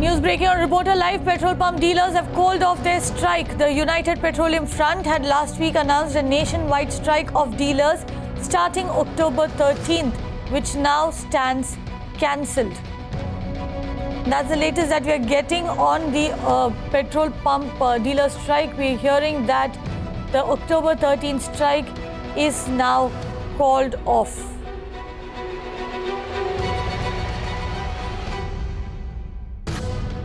News breaking on Reporter Live, petrol pump dealers have called off their strike. The United Petroleum Front had last week announced a nationwide strike of dealers starting October 13th, which now stands cancelled. That's the latest that we are getting on the petrol pump dealer strike. We're hearing that the October 13th strike is now called off.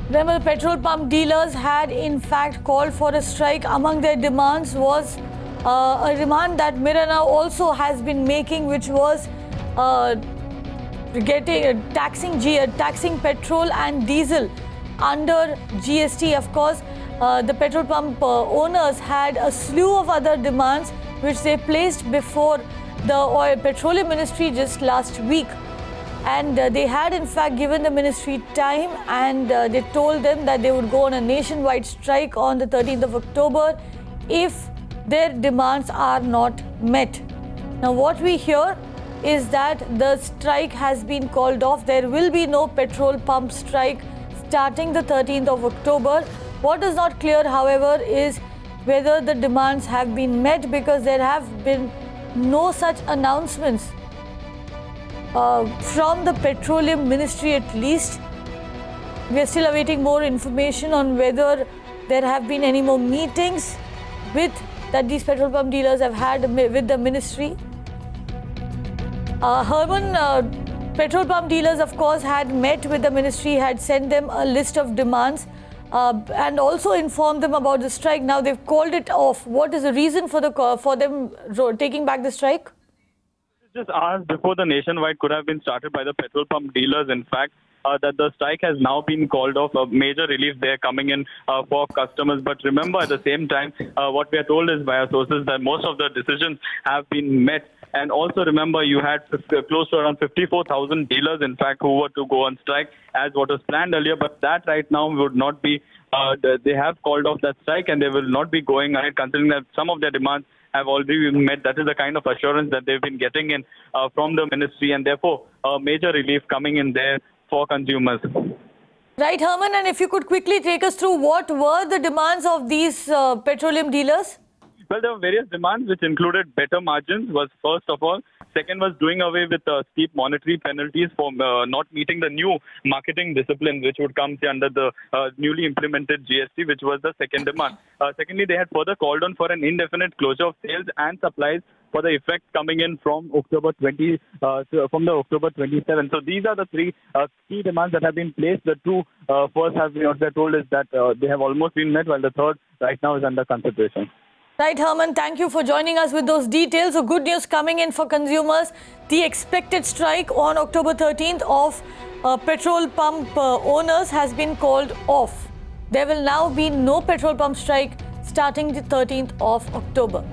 Remember, the petrol pump dealers had in fact called for a strike. Among their demands was a demand that Mirana also has been making, which was taxing petrol and diesel under GST. Of course, the petrol pump owners had a slew of other demands which they placed before the Petroleum Ministry just last week. And they had in fact given the ministry time, and they told them that they would go on a nationwide strike on the 13th of October if their demands are not met. Now what we hear is that the strike has been called off. There will be no petrol pump strike starting the 13th of October. What is not clear, however, is whether the demands have been met, because there have been no such announcements from the Petroleum Ministry at least. We are still awaiting more information on whether there have been any more meetings that these petrol pump dealers have had with the ministry. Petrol pump dealers, of course, had met with the ministry, had sent them a list of demands and also informed them about the strike. Now they've called it off. What is the reason for them taking back the strike? Just hours before the nationwide could have been started by the petrol pump dealers, in fact, that the strike has now been called off. A major relief there coming in for customers. But remember, at the same time, what we are told is by our sources that most of the decisions have been met. And also remember, you had close to around 54,000 dealers, in fact, who were to go on strike as what was planned earlier. But that right now would not be, they have called off that strike and they will not be going ahead, considering that some of their demands have already been met. That is the kind of assurance that they've been getting in from the ministry, and therefore a major relief coming in there for consumers. Right, Herman, and if you could quickly take us through what were the demands of these petroleum dealers? Well, there were various demands which included better margins was first of all. Second was doing away with steep monetary penalties for not meeting the new marketing discipline, which would come under the newly implemented GST, which was the second demand. Secondly, they had further called on for an indefinite closure of sales and supplies for the effect coming in from October 27. So these are the three key demands that have been placed. The two first have been, what they're told is that they have almost been met, while the third right now is under consideration. Right, Herman, thank you for joining us with those details. So good news coming in for consumers. The expected strike on October 13th of petrol pump owners has been called off. There will now be no petrol pump strike starting the 13th of October.